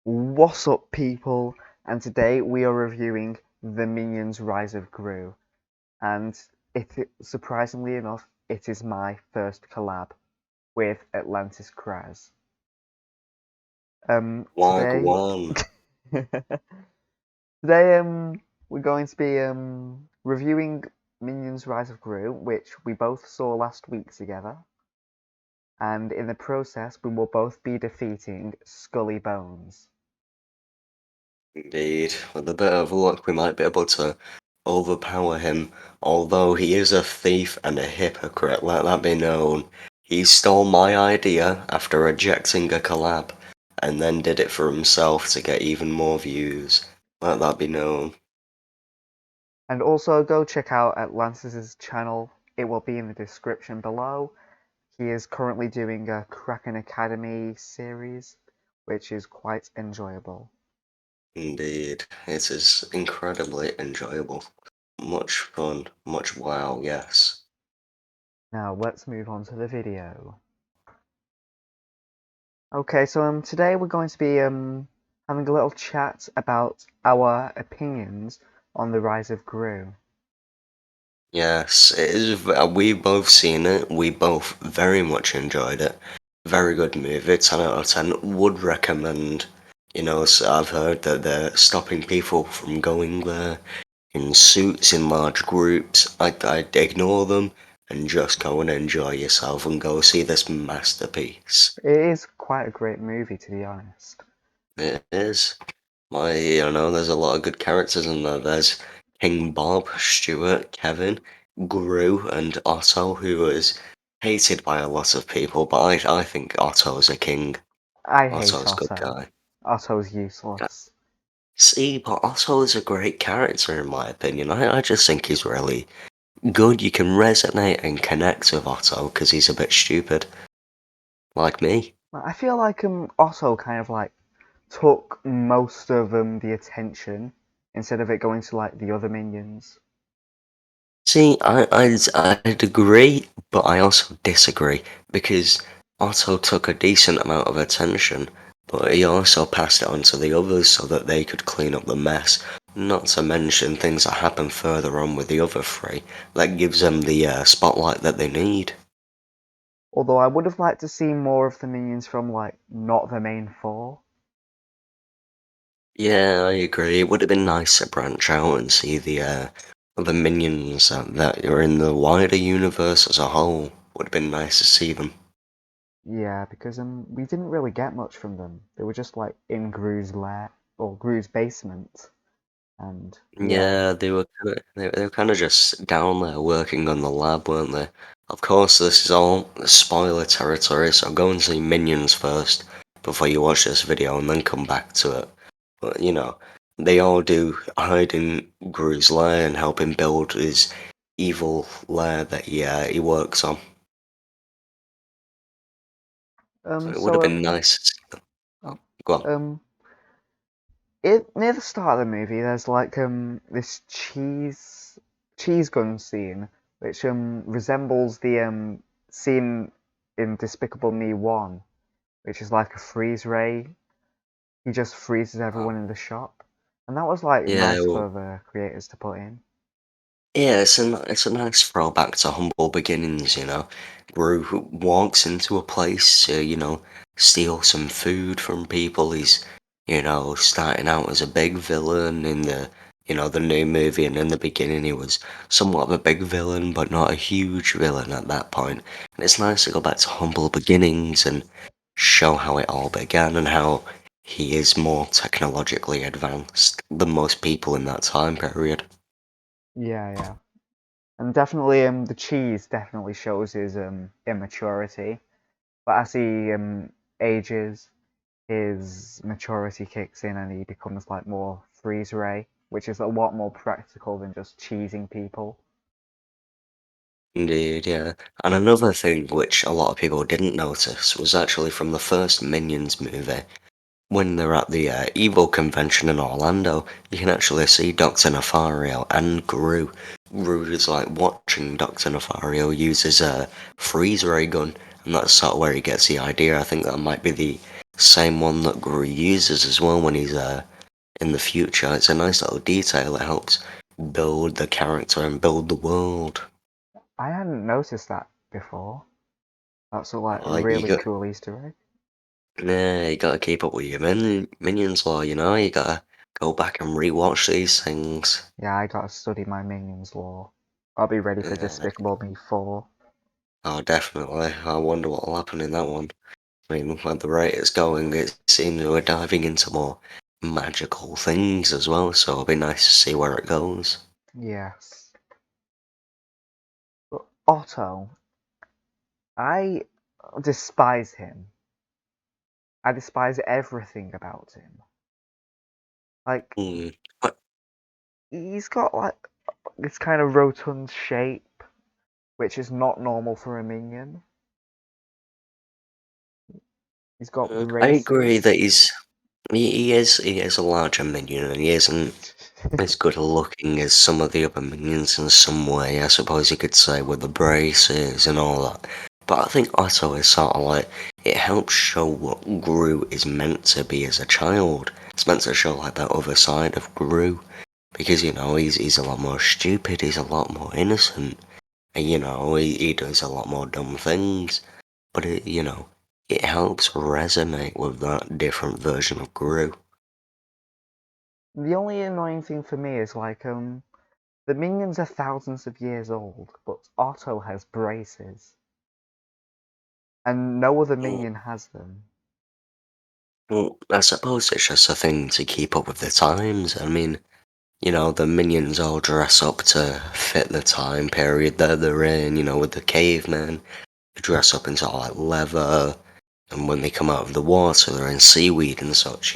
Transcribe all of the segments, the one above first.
What's up, people? And today we are reviewing the Minions Rise of Gru. And surprisingly enough, it is my first collab with AtlantisCraz. Today, Wagwan. today we're going to be reviewing Minions Rise of Gru, which we both saw last week together. And in the process, we will both be defeating Scully Bones. Indeed. With a bit of luck, we might be able to overpower him. Although he is a thief and a hypocrite, let that be known. He stole my idea after rejecting a collab, and then did it for himself to get even more views. Let that be known. And also go check out Atlantis' channel. It will be in the description below. He is currently doing a Kraken Academy series, which is quite enjoyable. Indeed. It is incredibly enjoyable. Much fun. Much wow, yes. Now let's move on to the video. Okay, so today we're going to be having a little chat about our opinions on the Rise of Gru. Yes, it is. We both seen it. We both very much enjoyed it. Very good movie. 10 out of 10. Would recommend. I've heard that they're stopping people from going there in suits in large groups. I'd ignore them and just go and enjoy yourself and go see this masterpiece. It is quite a great movie, to be honest. It is. There's a lot of good characters in there. There's King Bob, Stuart, Kevin, Gru, and Otto, who is hated by a lot of people, but I think Otto's a king. I hate Otto's a good Otto. guy. Otto's useless. See, but Otto is a great character in my opinion. I just think he's really good. You can resonate and connect with Otto because he's a bit stupid, like me. I feel like Otto kind of like took most of the attention instead of it going to like the other minions. See, I'd agree, but I also disagree because Otto took a decent amount of attention, but he also passed it on to the others so that they could clean up the mess. Not to mention things that happen further on with the other three that gives them the spotlight that they need. Although I would have liked to see more of the minions from like not the main four. Yeah, I agree. It would have been nice to branch out and see the minions that are in the wider universe as a whole. Would have been nice to see them. Yeah, because we didn't really get much from them. They were just like in Gru's lair or Gru's basement, and yeah. Yeah, they were kind of just down there working on the lab, weren't they? Of course, this is all spoiler territory, so go and see Minions first before you watch this video, and then come back to it. But they all do hide in Gru's lair and help him build his evil lair that he works on. So it would have So been nice to see them. Oh, go on. um it near the start of the movie there's like this cheese gun scene which resembles the scene in Despicable Me 1, which is like a freeze ray. He just freezes Oh, everyone in the shop. And that was like yeah, nice well, for the creators to put in. yeah, it's a nice throwback to humble beginnings, Gru who walks into a place to, steal some food from people. He's, starting out as a big villain in the new movie, and in the beginning he was somewhat of a big villain, but not a huge villain at that point. And it's nice to go back to humble beginnings and show how it all began and how he is more technologically advanced than most people in that time period. Yeah, yeah. And definitely the cheese definitely shows his immaturity. But as he ages, his maturity kicks in and he becomes like more freeze ray, which is a lot more practical than just cheesing people. Indeed, yeah. And another thing which a lot of people didn't notice was actually from the first Minions movie. When they're at the Evil convention in Orlando, you can actually see Dr. Nefario and Gru. Gru is like watching Dr. Nefario use his freeze ray gun, and that's sort of where he gets the idea. I think that might be the same one that Gru uses as well when he's in the future. It's a nice little detail. It helps build the character and build the world. I hadn't noticed that before. That's a like You really got cool Easter egg. Yeah, you gotta keep up with your minions law, you know? You gotta go back and rewatch these things. Yeah, I gotta study my minions lore. I'll be ready for Yeah, Despicable Me 4. oh, definitely. I wonder what'll happen in that one. I mean, at the rate it's going, it seems we're diving into more magical things as well, so it'll be nice to see where it goes. Yes. But Otto, I despise him. I despise everything about him. Like, Hmm. But, he's got like this kind of rotund shape, which is not normal for a minion. He's got I agree braces. that he is a larger minion and he isn't as good looking as some of the other minions in some way, I suppose you could say, with the braces and all that. But I think Otto is sort of like, it helps show what Gru is meant to be as a child. It's meant to show like that other side of Gru. Because, he's a lot more stupid, he's a lot more innocent, and, he does a lot more dumb things. But it helps resonate with that different version of Gru. The only annoying thing for me is like the minions are thousands of years old, but Otto has braces, and no other minion has them. Well, I suppose it's just a thing to keep up with the times. I mean, the minions all dress up to fit the time period that they're in, with the cavemen. They dress up in sort of like leather, and when they come out of the water, they're in seaweed and such.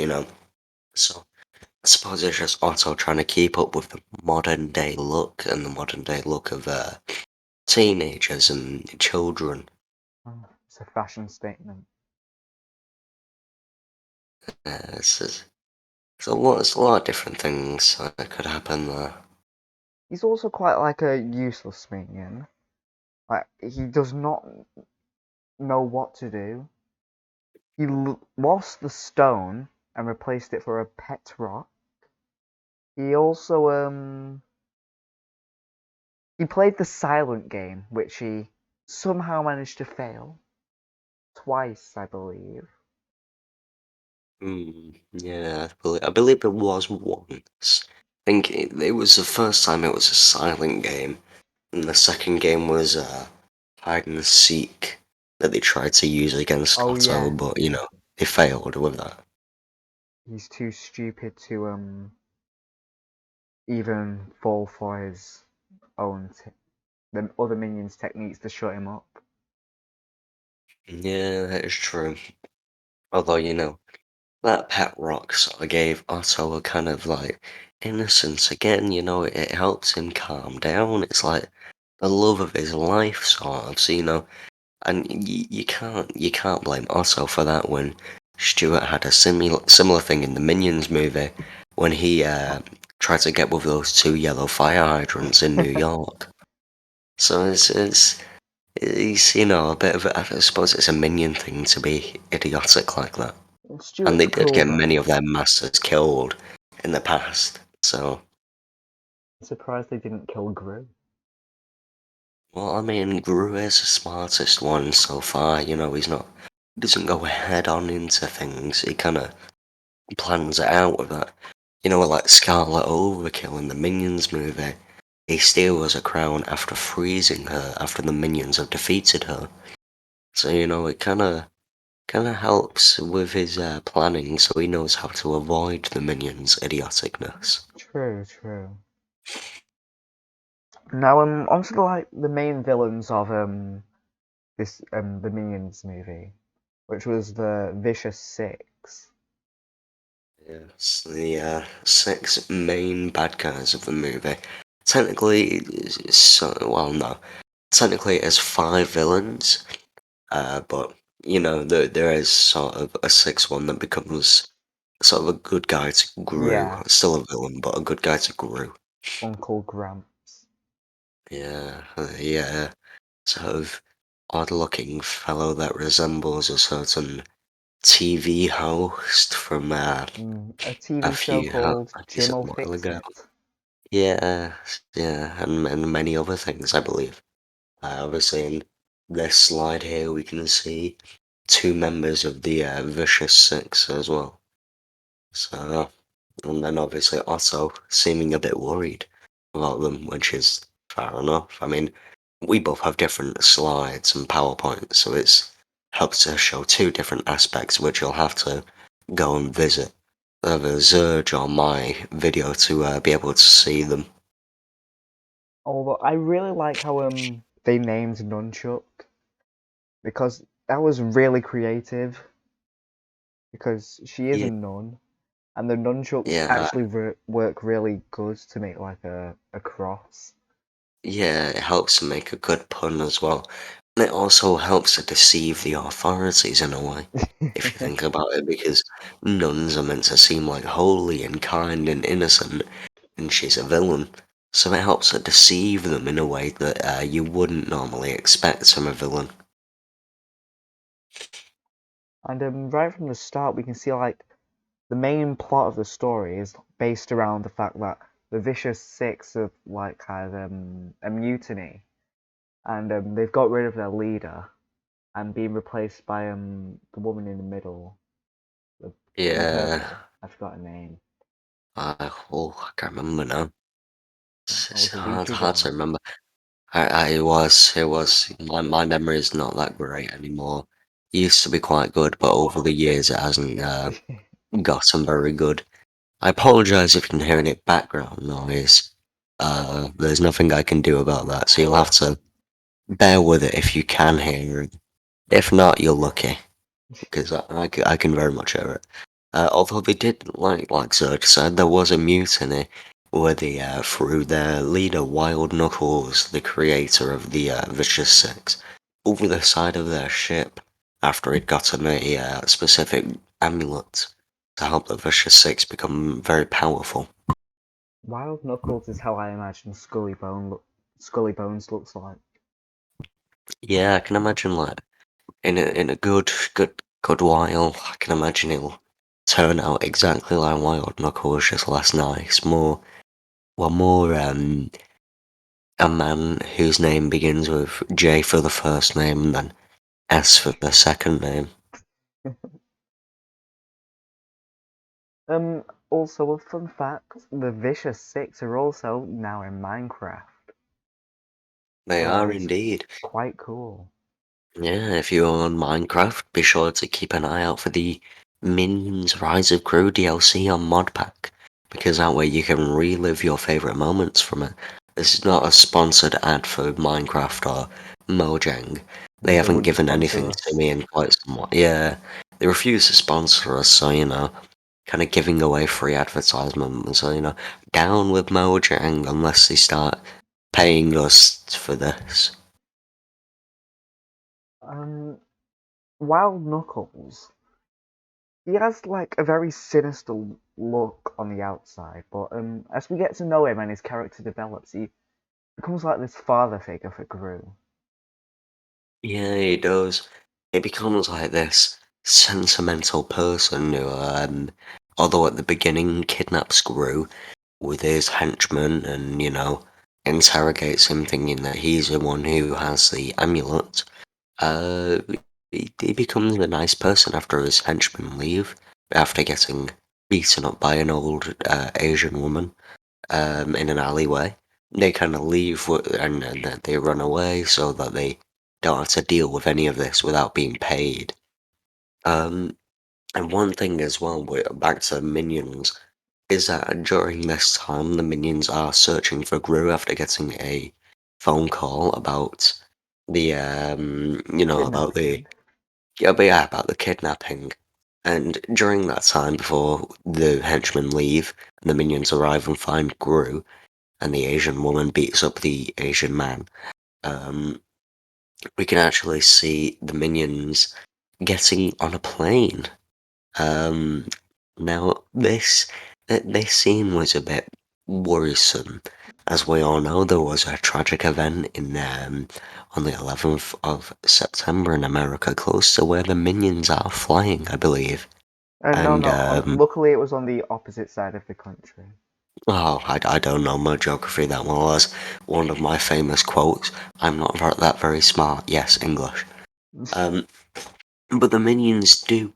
So, I suppose it's just Otto trying to keep up with the modern day look and the modern day look of teenagers and children. It's a fashion statement. It's a lot of different things that could happen there. He's also quite like a useless minion. Like he does not know what to do. He lost the stone and replaced it for a pet rock. He also he played the silent game, which he somehow managed to fail twice, I believe. Yeah, I believe it was once. I think it was the first time it was a silent game, and the second game was hide and seek that they tried to use against Oh Otto, yeah, but they failed with that. he's too stupid to even fall for his own the other minions' techniques to shut him up. Yeah, that is true. Although that pet rock sort of gave Otto a kind of like innocence again. It helps him calm down. It's like the love of his life, sort of. So and you can't blame Otto for that when Stuart had a similar thing in the Minions movie when he tried to get with those two yellow fire hydrants in New York. So it's a bit of I suppose it's a Minion thing to be idiotic like that. And they Stuart's did cool get many though. of their masters killed in the past. So, I'm surprised they didn't kill Gru. well, I mean, Gru is the smartest one so far. He doesn't go head on into things. He kind of plans it out with that. Like Scarlet Overkill in the Minions movie. He steals a crown after freezing her after the minions have defeated her. So, it kind of helps with his planning so he knows how to avoid the minions' idioticness. True, true. Now onto the main villains of this the Minions movie, which was the Vicious Six. Yes, the six main bad guys of the movie. Technically, well, no. Technically, it's five villains, but there is sort of a sixth one that becomes sort of a good guy to Gru. Yeah, Still a villain, but a good guy to Gru. Uncle Gramps. Yeah, yeah. Sort of odd-looking fellow that resembles a certain TV host from A a TV show few called a decent Jim'll while Fix ago. It. Yeah, yeah, and many other things, I believe. Obviously, in this slide here, we can see two members of the Vicious Six as well. So, and then obviously Otto seeming a bit worried about them, which is fair enough. I mean, we both have different slides and PowerPoints, so it's helps to show two different aspects, which you'll have to go and visit either Zurge or my video to be able to see them. Although I really like how they named Nunchuk because that was really creative because she is a Yeah, nun and the nunchucks yeah, actually work really good to make like a cross. yeah, it helps to make a good pun as well. And it also helps to deceive the authorities in a way, if you think about it, because nuns are meant to seem like holy and kind and innocent, and she's a villain. So it helps to deceive them in a way that you wouldn't normally expect from a villain. And right from the start, we can see like the main plot of the story is based around the fact that the Vicious Six have like had a mutiny, and they've got rid of their leader and been replaced by the woman in the middle, the, in Yeah, purple. I forgot her name. I can't remember now. That It's was a week hard to ago. remember. It was. My memory is not that great anymore. It used to be quite good, but over the years it hasn't gotten very good. I apologize if you can hear any background noise. There's nothing I can do about that, so you'll have to bear with it if you can hear it. If not, you're lucky, because I can very much hear it. Although they did, like Serge said, there was a mutiny where they threw their leader, Wild Knuckles, the creator of the Vicious Six, over the side of their ship after he'd gotten a specific amulet to help the Vicious Six become very powerful. Wild Knuckles is how I imagine Scully Bones looks like. Yeah, I can imagine like in a good while, I can imagine it'll turn out exactly like Wild Knuckles, just less nice, more a man whose name begins with J for the first name and then S for the second name. Also a fun fact: the Vicious Six are also now in Minecraft, They so are it's indeed. quite cool. Yeah, if you're on Minecraft, be sure to keep an eye out for the Minions Rise of Gru DLC on Modpack, because that way you can relive your favourite moments from it. This is not a sponsored ad for Minecraft or Mojang. They They haven't wouldn't given sponsor anything to us. me in quite some while. Yeah, they refuse to sponsor us, so kind of giving away free advertisement. So down with Mojang unless they start paying us for this. Um, Wild Knuckles, he has like a very sinister look on the outside, but as we get to know him and his character develops, he becomes like this father figure for Gru. Yeah, he does. He becomes like this sentimental person who, although at the beginning kidnaps Gru with his henchmen and, interrogates him thinking that he's the one who has the amulet, uh, he becomes a nice person after his henchmen leave, after getting beaten up by an old Asian woman in an alleyway. They kind of leave and then they run away so that they don't have to deal with any of this without being paid. Um, and one thing as well, back to minions, is that during this time the minions are searching for Gru after getting a phone call about about the Kidnapping. yeah, but yeah, about the kidnapping. And during that time, before the henchmen leave and the minions arrive and find Gru, and the Asian woman beats up the Asian man, um, we can actually see the minions getting on a plane. Um, now this scene was a bit. worrisome. As we all know, there was a tragic event on the 11th of September in America, close to where the minions are flying, I believe. No, And no. Luckily, it was on the opposite side of the country. oh, I don't know my geography that well. As one of my famous quotes, I'm not that very smart. Yes, English. Um, but the minions do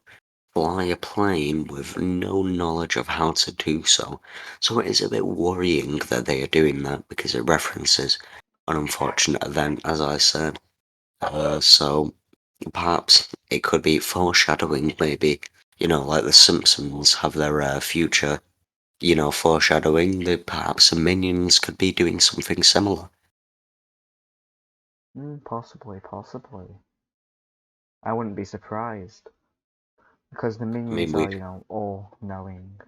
fly a plane with no knowledge of how to do so. So it is a bit worrying that they are doing that because it references an unfortunate event, as I said. So perhaps it could be foreshadowing, maybe, like the Simpsons have their future, foreshadowing that perhaps the minions could be doing something similar. Possibly, possibly. I wouldn't be surprised because the I mean, minions are, all knowing.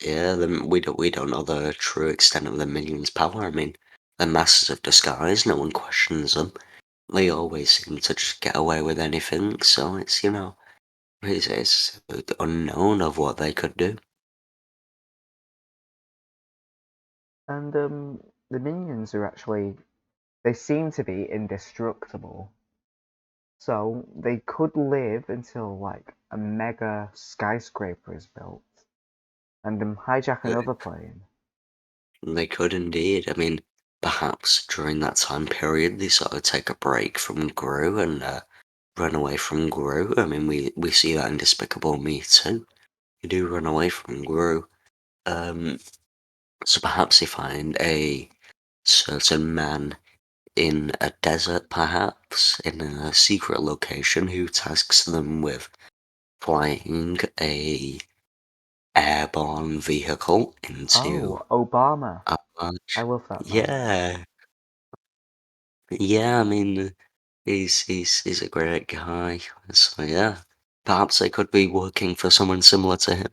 yeah, we don't know the true extent of the minions' power. I mean, they're masters of disguise. No one questions them. They always seem to just get away with anything. So it's unknown of what they could do. And the minions are actually, they seem to be indestructible. So they could live until like a mega skyscraper is built and hijack Uh, another plane. They could indeed. I mean, perhaps during that time period, they sort of take a break from Gru and run away from Gru. I mean, we see that in Despicable Me too. You do run away from Gru. Um, so perhaps they find a certain man in a desert, perhaps in a secret location, who tasks them with flying a airborne vehicle into Oh, Obama. a I large. love that man. Yeah, yeah. I mean, he's a great guy. So yeah, perhaps they could be working for someone similar to him.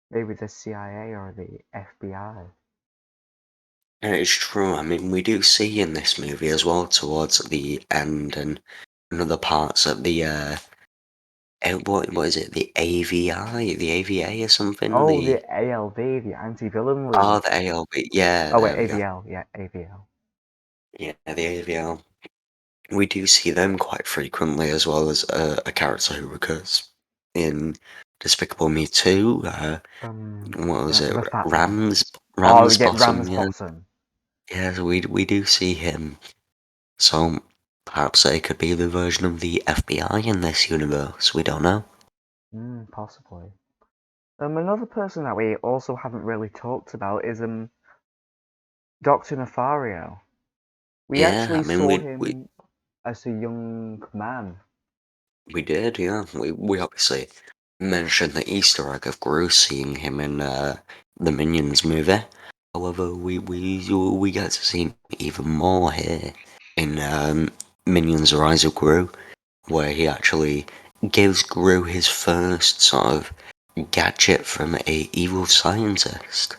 Maybe the CIA or the FBI. And it's true. I mean, we do see in this movie as well towards the end and other parts of the what is it? The AVI, the AVA or something? Oh, the ALV, the Anti-Villain Oh, League. the ALB. Yeah, Oh wait, there we go. AVL. Yeah, AVL. Yeah, the AVL. We do see them quite frequently, as well as a character who recurs in Despicable Me 2. What was it? The fat one. Rams, Oh, we get Ramsbottom. Yeah, Ramsbottom. yeah. So we do see him. So perhaps they could be the version of the FBI in this universe. We don't know. Possibly. Another person that we also haven't really talked about is Dr. Nefario. We Yeah, I actually mean saw we him as a young man. we did. Yeah, we obviously mentioned the Easter egg of Gru seeing him in the Minions movie. However, we get to see him even more here in Minions: Rise of Gru, where he actually gives Gru his first sort of gadget from a evil scientist.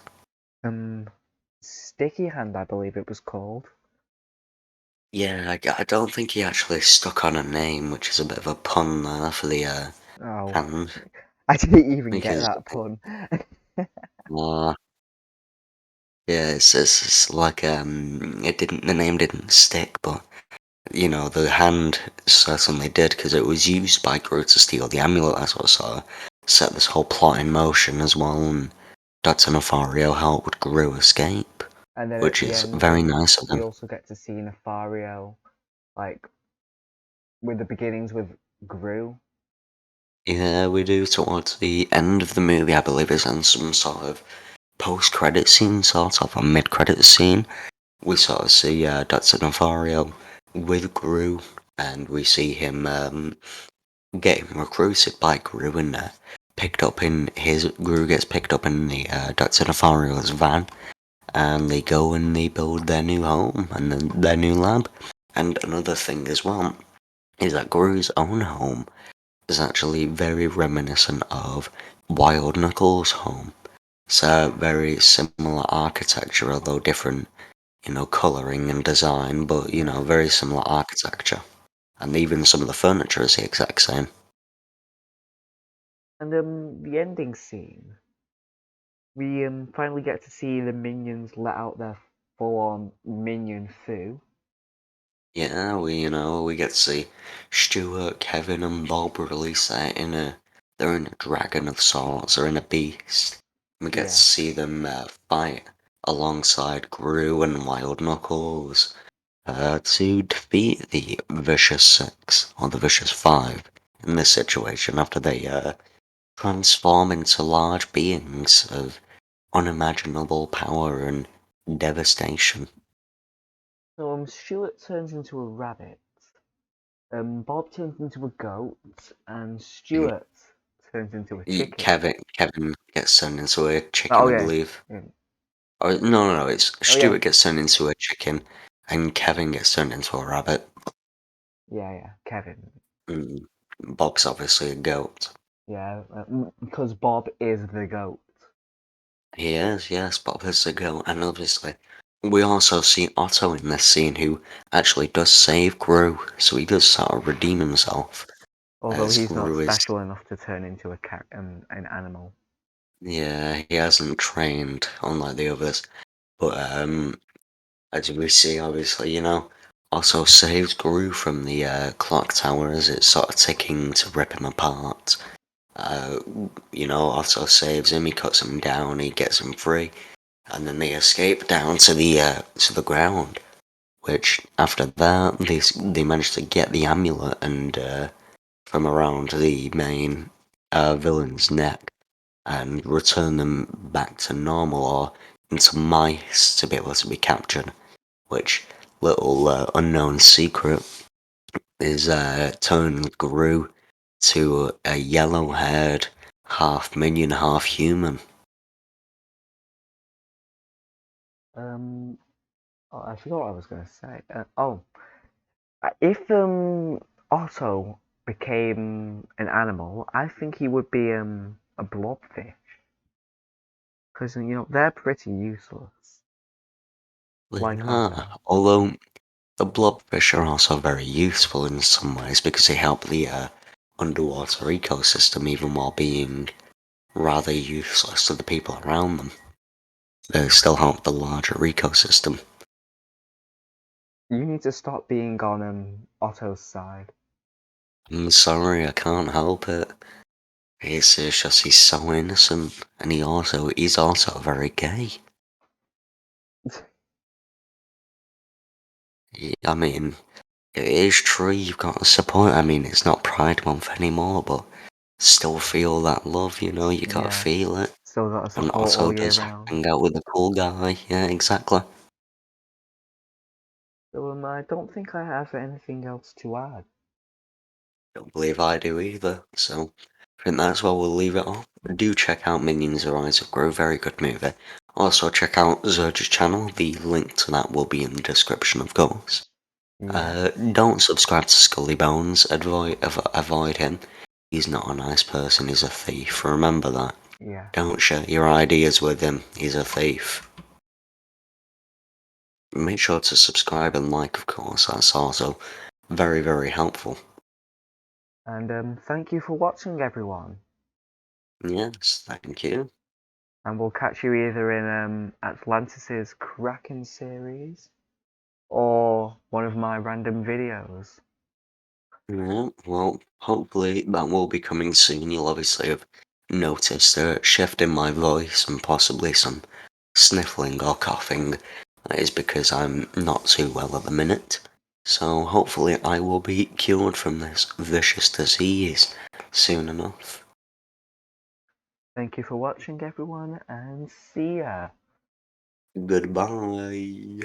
Um, Sticky Hand, I believe it was called. Yeah, I don't think he actually stuck on a name, which is a bit of a pun there for the Oh, hand, I didn't even get because that pun. uh, yeah, it's like the name didn't stick, but the hand certainly did because it was used by Gru to steal the amulet. That's what sort of set this whole plot in motion as well, and Dr. Nefario helped Gru escape, And then at which the is end, very nice of we him. also get to see Nefario, like, with the beginnings with Gru. Yeah, we do towards the end of the movie, I believe, is in some sort of post-credit scene, sort of a mid-credit scene. We sort of see Dr. Nefario with Gru, and we see him getting recruited by Gru and picked up in his Gru gets picked up in the Dr. Nefario's van, and they go and they build their new home and then their new lab. And another thing as well is that Gru's own home is actually very reminiscent of Wild Knuckles' home. It's a very similar architecture, although different, colouring and design, but Yeah. very similar architecture. And even some of the furniture is the exact same. And the ending scene. We finally get to see the minions let out their full-on minion foo. Yeah, we get to see Stuart, Kevin, and Bob release they're in a dragon of sorts, or in a beast. We get to Yeah. see them fight alongside Gru and Wild Knuckles to defeat the Vicious Six, or the Vicious Five, in this situation after they transform into large beings of unimaginable power and devastation. So Stuart turns into a rabbit. Bob turns into a goat, and Stuart turns into a chicken. Kevin gets turned into a chicken, Oh I yeah. believe. Yeah. Or no, it's Oh yeah. Stuart gets turned into a chicken, and Kevin gets turned into a rabbit. Yeah. Kevin. Mm. Bob's obviously a goat. Yeah, because Bob is the goat. He is, yes, Bob is a goat, and obviously we also see Otto in this scene, who actually does save Gru, so he does sort of redeem himself Although as he's not Gru is. special enough to turn into an animal. Yeah, he hasn't trained unlike the others, but as we see, obviously, also saves Gru from the clock tower as it's sort of ticking to rip him apart. Uh, also saves him, he cuts him down, he gets him free, and then they escape down to the ground. Which after that, they manage to get the amulet and from around the main villain's neck and return them back to normal or into mice to be able to be captured. Which little unknown secret is turned Gru to a yellow-haired, half minion, half human. Um, oh, I forgot what I was going to say. If Otto became an animal, I think he would be a blobfish because they're pretty useless. They Like are, Otto. although the blobfish are also very useful in some ways because they help the underwater ecosystem even while being rather useless to the people around them. They still help the larger ecosystem. You need to stop being on Otto's side. I'm sorry, I can't help it. It's just he's so innocent, and he's also very gay. I mean, it is true you've got to support. I mean, it's not Pride Month anymore, but still feel that love. You gotta Yeah, feel it. still got to And support Otto all year does round. hang out with a cool guy. Yeah, exactly. So I don't think I have anything else to add. Don't believe I do either. So I think that's where we'll leave it off. Do check out Minions: Rise of Gru, very good movie. Also check out Zurge's channel. The link to that will be in the description, of course. Yeah, Don't subscribe to Scully Bones. Avoid him. He's not a nice person. He's a thief. Remember that. yeah. Don't share your ideas with him. He's a thief. Make sure to subscribe and like, of course. That's also very, very helpful. And thank you for watching, everyone. Yes, thank you. And we'll catch you either in Atlantis's Kraken series or one of my random videos. Yeah, well, hopefully that will be coming soon. You'll obviously have noticed a shift in my voice and possibly some sniffling or coughing. That is because I'm not too well at the minute. So hopefully I will be cured from this vicious disease soon enough. Thank you for watching, everyone, and see ya. Goodbye.